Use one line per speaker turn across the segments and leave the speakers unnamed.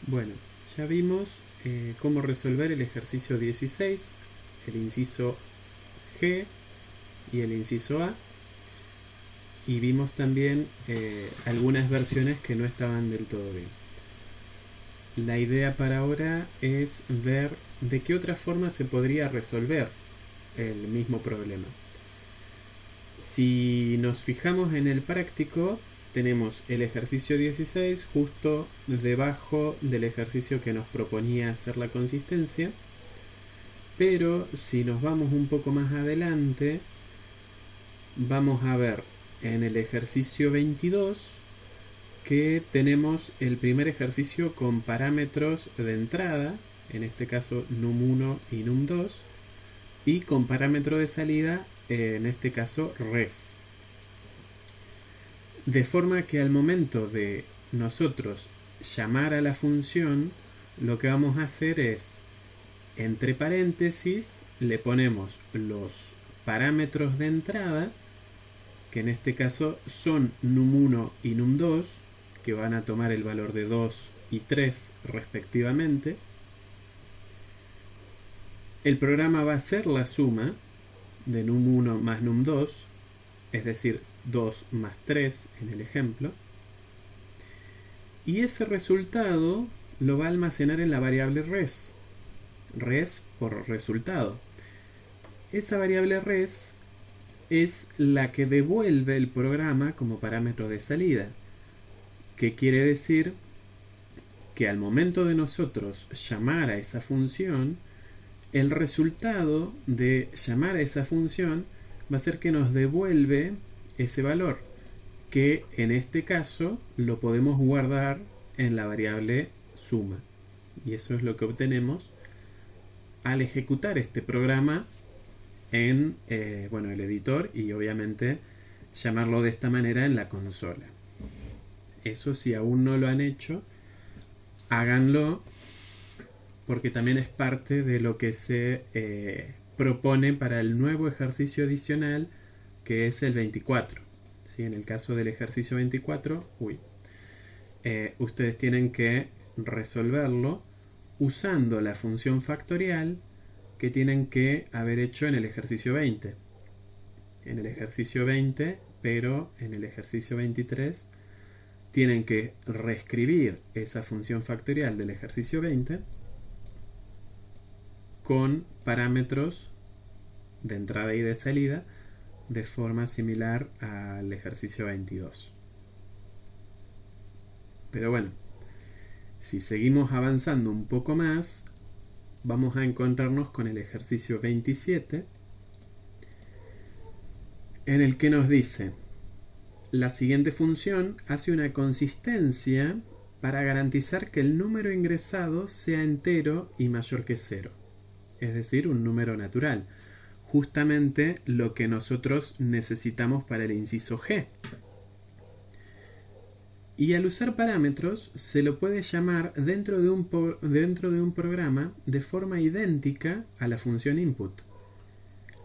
Bueno, ya vimos cómo resolver el ejercicio 16, el inciso G y el inciso A. Y vimos también algunas versiones que no estaban del todo bien. La idea para ahora es ver de qué otra forma se podría resolver el mismo problema. Si nos fijamos en el práctico, tenemos el ejercicio 16 justo debajo del ejercicio que nos proponía hacer la consistencia, pero si nos vamos un poco más adelante, vamos a ver en el ejercicio 22 que tenemos el primer ejercicio con parámetros de entrada, en este caso num1 y num2, y con parámetro de salida, en este caso res. De forma que al momento de nosotros llamar a la función, lo que vamos a hacer es, entre paréntesis, le ponemos los parámetros de entrada, que en este caso son num1 y num2, que van a tomar el valor de 2 y 3 respectivamente. El programa va a hacer la suma de num1 más num2, es decir, 2 más 3 en el ejemplo, y ese resultado lo va a almacenar en la variable res por resultado. Esa variable res es la que devuelve el programa como parámetro de salida, que quiere decir que al momento de nosotros llamar a esa función, el resultado de llamar a esa función va a ser que nos devuelve ese valor, que en este caso lo podemos guardar en la variable suma, y eso es lo que obtenemos al ejecutar este programa en el editor y obviamente llamarlo de esta manera en la consola. Eso, si aún no lo han hecho, háganlo, porque también es parte de lo que se propone para el nuevo ejercicio adicional, que es el 24. ¿Sí? En el caso del ejercicio 24, ustedes tienen que resolverlo usando la función factorial que tienen que haber hecho en el ejercicio 20. En el ejercicio 20, pero en el ejercicio 23 tienen que reescribir esa función factorial del ejercicio 20 con parámetros de entrada y de salida de forma similar al ejercicio 22. Pero bueno, si seguimos avanzando un poco más, vamos a encontrarnos con el ejercicio 27, en el que nos dice: la siguiente función hace una consistencia para garantizar que el número ingresado sea entero y mayor que 0, es decir, un número natural, justamente lo que nosotros necesitamos para el inciso G. Y al usar parámetros se lo puede llamar dentro de un programa de forma idéntica a la función input.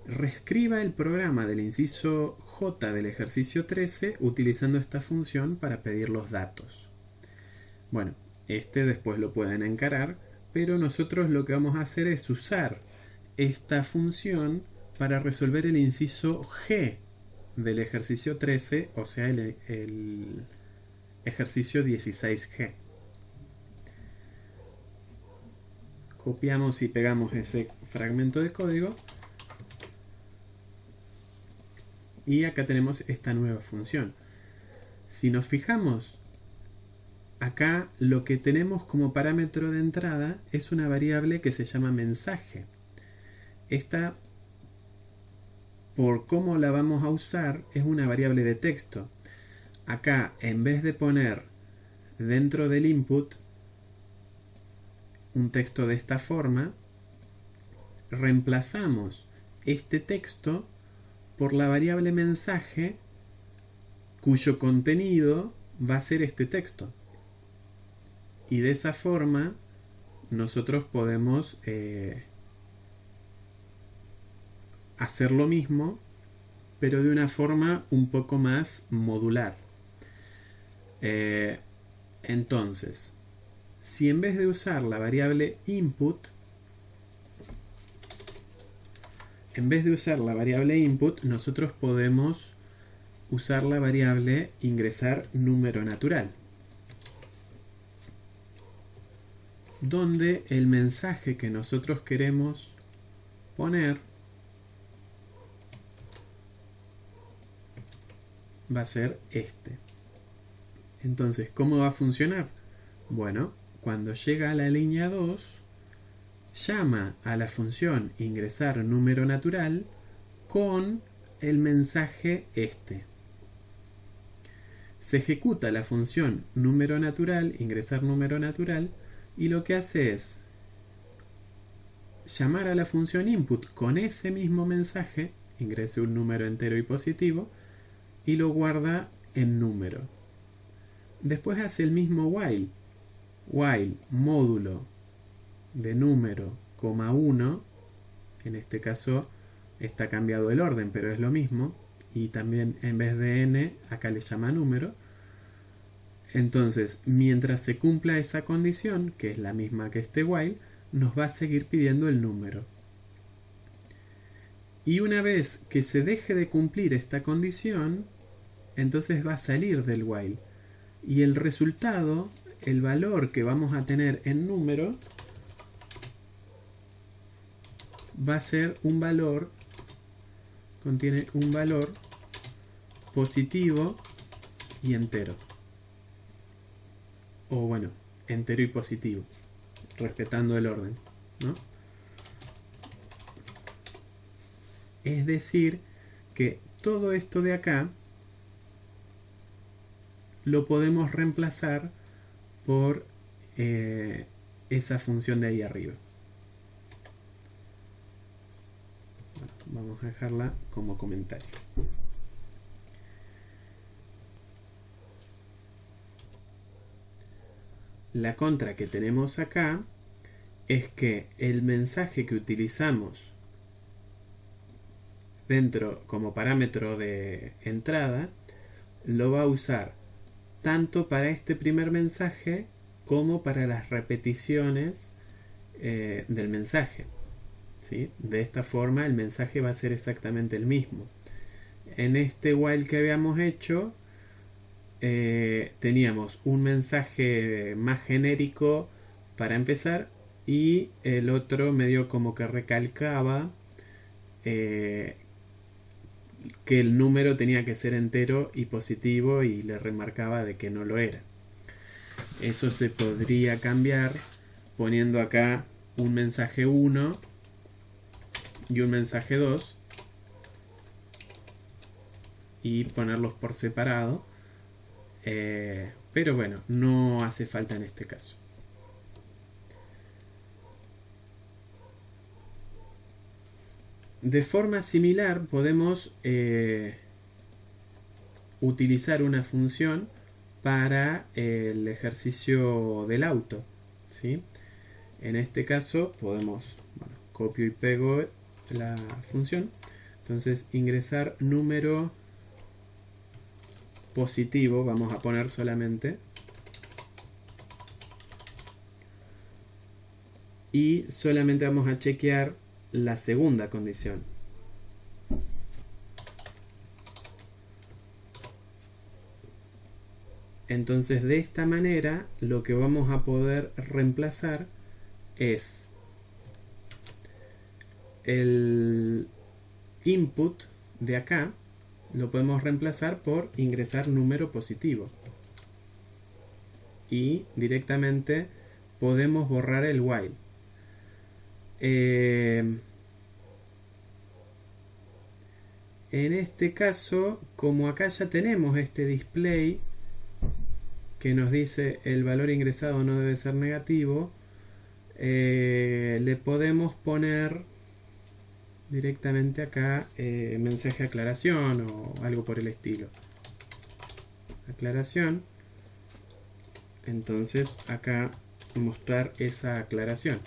Reescriba el programa del inciso J del ejercicio 13 utilizando esta función para pedir los datos. Bueno, después lo pueden encarar, pero nosotros lo que vamos a hacer es usar esta función para resolver el inciso G del ejercicio 13, o sea, el ejercicio 16G. Copiamos y pegamos ese fragmento de código y acá tenemos esta nueva función. Si nos fijamos, acá lo que tenemos como parámetro de entrada es una variable que se llama mensaje. Esta, por cómo la vamos a usar, es una variable de texto. Acá, en vez de poner dentro del input un texto de esta forma, reemplazamos este texto por la variable mensaje, cuyo contenido va a ser este texto. Y de esa forma nosotros podemos hacer lo mismo, pero de una forma un poco más modular. Entonces, si en vez de usar la variable input, nosotros podemos usar la variable ingresar número natural, donde el mensaje que nosotros queremos poner va a ser este. Entonces, ¿cómo va a funcionar? Bueno, cuando llega a la línea 2, llama a la función ingresar número natural con el mensaje este. Se ejecuta la función número natural, ingresar número natural, y lo que hace es llamar a la función input con ese mismo mensaje, ingrese un número entero y positivo, y lo guarda en número. Después hace el mismo while módulo de número, 1, en este caso está cambiado el orden, pero es lo mismo, y también en vez de n, acá le llama número. Entonces, mientras se cumpla esa condición, que es la misma que este while, nos va a seguir pidiendo el número. Y una vez que se deje de cumplir esta condición, entonces va a salir del while. Y el resultado, el valor que vamos a tener en número, va a ser un valor, contiene un valor positivo y entero. O bueno, entero y positivo, respetando el orden, ¿no? Es decir, que todo esto de acá lo podemos reemplazar por esa función de ahí arriba. Bueno, vamos a dejarla como comentario. La contra que tenemos acá es que el mensaje que utilizamos dentro como parámetro de entrada lo va a usar tanto para este primer mensaje como para las repeticiones del mensaje, ¿sí? De esta forma el mensaje va a ser exactamente el mismo. En este while que habíamos hecho teníamos un mensaje más genérico para empezar y el otro medio como que recalcaba que el número tenía que ser entero y positivo y le remarcaba de que no lo era. Eso se podría cambiar poniendo acá un mensaje 1 y un mensaje 2 y ponerlos por separado. Pero bueno, no hace falta en este caso. De forma similar podemos utilizar una función para el ejercicio del auto, ¿sí? En este caso podemos, bueno, copio y pego la función. Entonces ingresar número positivo, vamos a poner solamente, y solamente vamos a chequear la segunda condición. Entonces de esta manera lo que vamos a poder reemplazar es el input de acá, lo podemos reemplazar por ingresar número positivo y directamente podemos borrar el while. En este caso, como acá ya tenemos este display que nos dice el valor ingresado no debe ser negativo, le podemos poner directamente acá mensaje de aclaración o algo por el estilo. Aclaración. Entonces acá mostrar esa aclaración.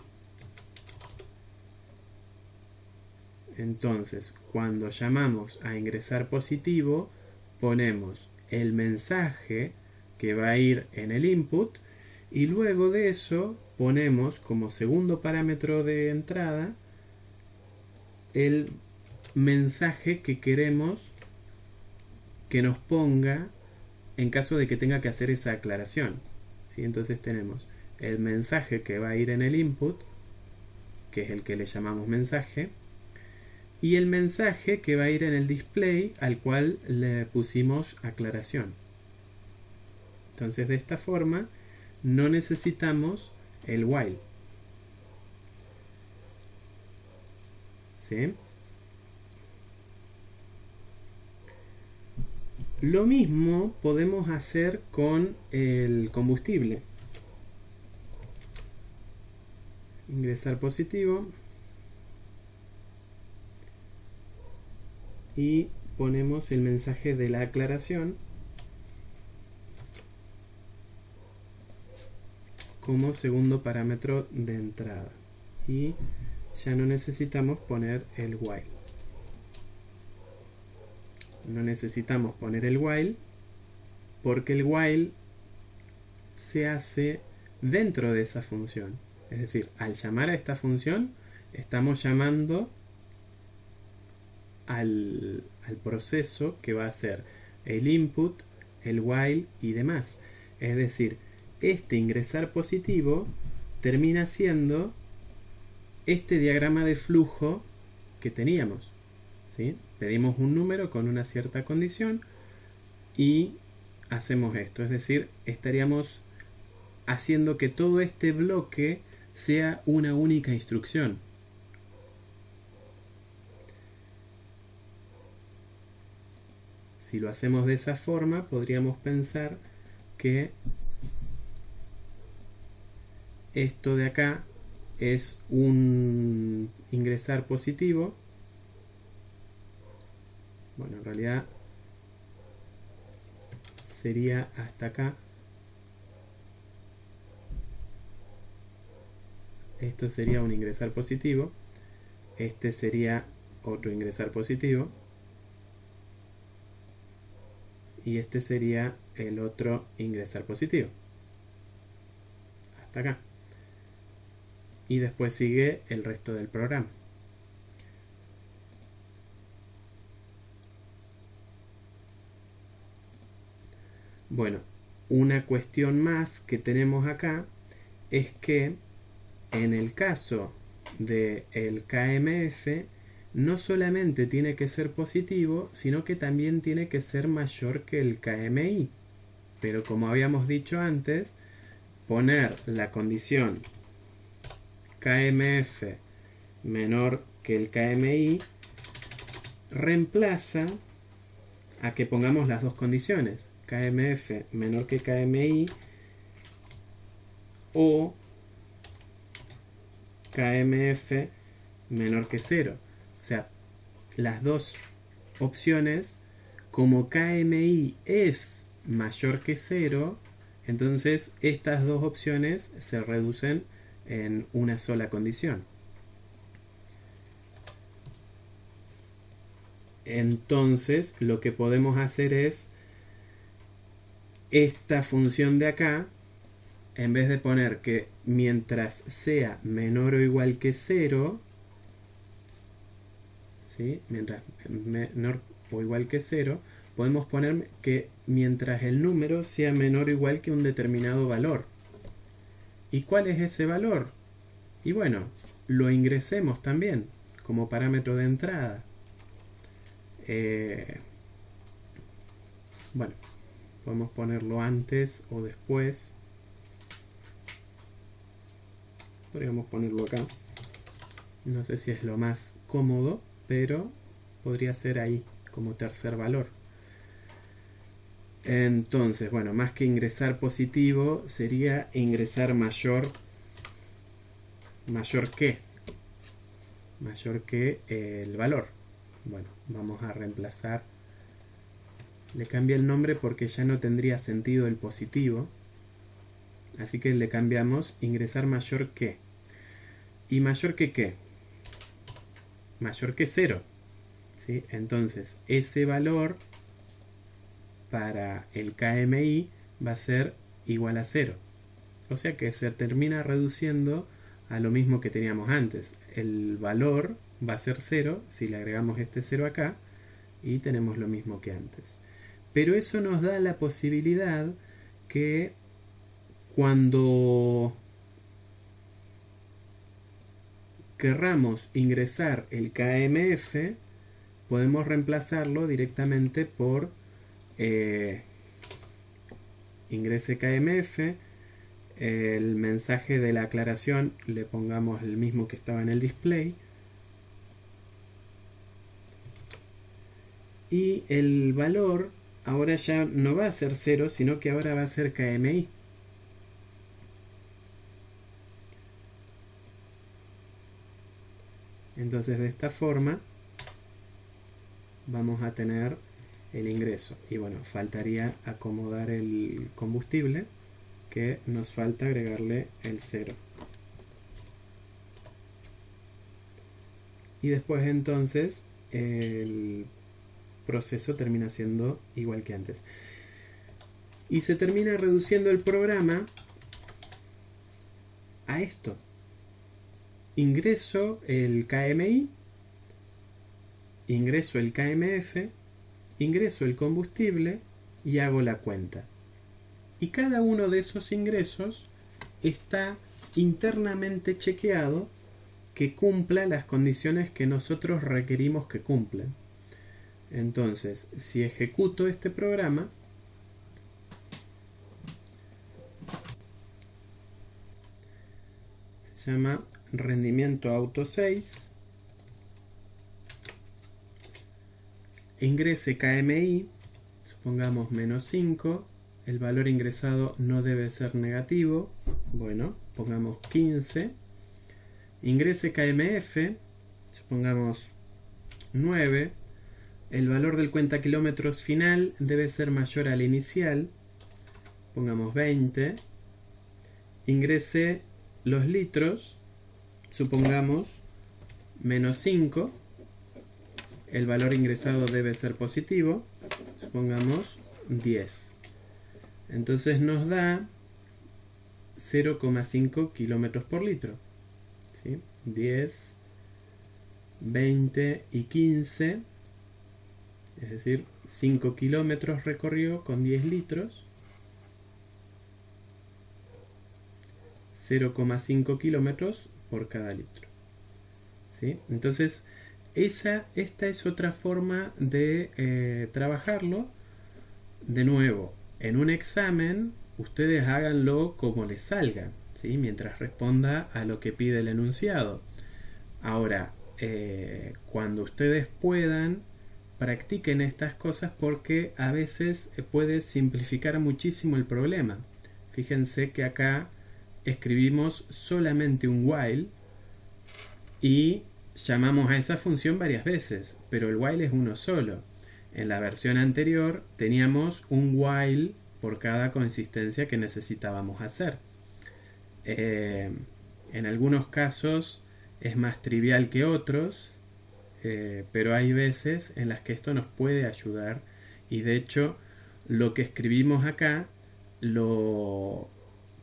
Entonces cuando llamamos a ingresar positivo ponemos el mensaje que va a ir en el input Y luego de eso ponemos como segundo parámetro de entrada el mensaje que queremos que nos ponga en caso de que tenga que hacer esa aclaración. ¿Sí? Entonces tenemos el mensaje que va a ir en el input, que es el que le llamamos mensaje, y el mensaje que va a ir en el display al cual le pusimos aclaración. Entonces de esta forma no necesitamos el while. ¿Sí? Lo mismo podemos hacer con el combustible. Ingresar positivo. Y ponemos el mensaje de la aclaración como segundo parámetro de entrada. Y ya no necesitamos poner el while. No necesitamos poner el while porque el while se hace dentro de esa función. Es decir, al llamar a esta función estamos llamando al proceso que va a ser el input, el while y demás. Es decir, este ingresar positivo termina siendo este diagrama de flujo que teníamos. ¿Sí? Pedimos un número con una cierta condición y hacemos esto. Es decir, estaríamos haciendo que todo este bloque sea una única instrucción. Si lo hacemos de esa forma, podríamos pensar que esto de acá es un ingresar positivo. Bueno, en realidad sería hasta acá. Esto sería un ingresar positivo. Este sería otro ingresar positivo. Y este sería el otro ingresar positivo. Hasta acá. Y después sigue el resto del programa. Bueno, una cuestión más que tenemos acá es que en el caso del KMF no solamente tiene que ser positivo, sino que también tiene que ser mayor que el KMI. Pero como habíamos dicho antes, poner la condición KMF menor que el KMI reemplaza a que pongamos las dos condiciones, KMF menor que KMI o KMF menor que 0. O sea, las dos opciones, como KMI es mayor que 0, entonces estas dos opciones se reducen en una sola condición. Entonces lo que podemos hacer es esta función de acá, en vez de poner que mientras sea menor o igual que 0, ¿sí? Mientras menor o igual que 0, podemos poner que mientras el número sea menor o igual que un determinado valor. ¿Y cuál es ese valor? Y bueno, lo ingresemos también como parámetro de entrada. Bueno, podemos ponerlo antes o después. Podríamos ponerlo acá. No sé si es lo más cómodo, pero podría ser ahí como tercer valor. Entonces, bueno, más que ingresar positivo sería ingresar mayor que el valor. Bueno, vamos a reemplazar, le cambié el nombre porque ya no tendría sentido el positivo, así que le cambiamos ingresar mayor que. ¿Y mayor que qué? Mayor que 0, ¿sí? Entonces ese valor para el KMI va a ser igual a 0. O sea que se termina reduciendo a lo mismo que teníamos antes. El valor va a ser 0 si le agregamos este 0 acá y tenemos lo mismo que antes. Pero eso nos da la posibilidad que cuando querramos ingresar el KMF, podemos reemplazarlo directamente por ingrese KMF, el mensaje de la aclaración le pongamos el mismo que estaba en el display y el valor ahora ya no va a ser 0, sino que ahora va a ser KMI. Entonces de esta forma vamos a tener el ingreso. Y bueno, faltaría acomodar el combustible, que nos falta agregarle el 0. Y después entonces el proceso termina siendo igual que antes. Y se termina reduciendo el programa a esto. Ingreso el KMI, ingreso el KMF, ingreso el combustible y hago la cuenta. Y cada uno de esos ingresos está internamente chequeado que cumpla las condiciones que nosotros requerimos que cumplan. Entonces, si ejecuto este programa, se llama rendimiento auto 6, ingrese KMI, supongamos menos 5, el valor ingresado no debe ser negativo, bueno, pongamos 15, ingrese KMF, supongamos 9, el valor del cuenta kilómetros final debe ser mayor al inicial, pongamos 20, ingrese los litros, supongamos menos 5, el valor ingresado debe ser positivo, supongamos 10. Entonces nos da 0,5 kilómetros por litro. ¿Sí? 10, 20 y 15, es decir, 5 kilómetros recorrió con 10 litros. 0,5 kilómetros por cada litro. ¿Sí? Entonces, esta es otra forma de trabajarlo. De nuevo, en un examen, ustedes háganlo como les salga, ¿sí? Mientras responda a lo que pide el enunciado. Ahora, cuando ustedes puedan, practiquen estas cosas porque a veces puede simplificar muchísimo el problema. Fíjense que acá escribimos solamente un while y llamamos a esa función varias veces, pero el while es uno solo. En la versión anterior teníamos un while por cada consistencia que necesitábamos hacer. En algunos casos es más trivial que otros, pero hay veces en las que esto nos puede ayudar y de hecho lo que escribimos acá lo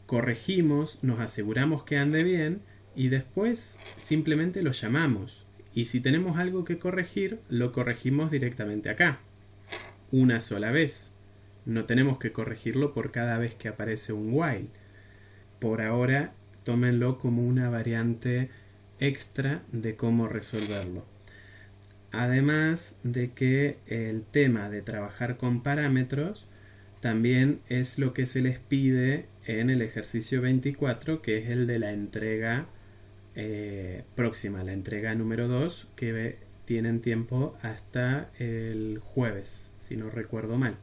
corregimos, nos aseguramos que ande bien y después simplemente lo llamamos. Y si tenemos algo que corregir, lo corregimos directamente acá, una sola vez. No tenemos que corregirlo por cada vez que aparece un while. Por ahora, tómenlo como una variante extra de cómo resolverlo. Además de que el tema de trabajar con parámetros también es lo que se les pide en el ejercicio 24, que es el de la entrega próxima, la entrega número 2, que tienen tiempo hasta el jueves, si no recuerdo mal.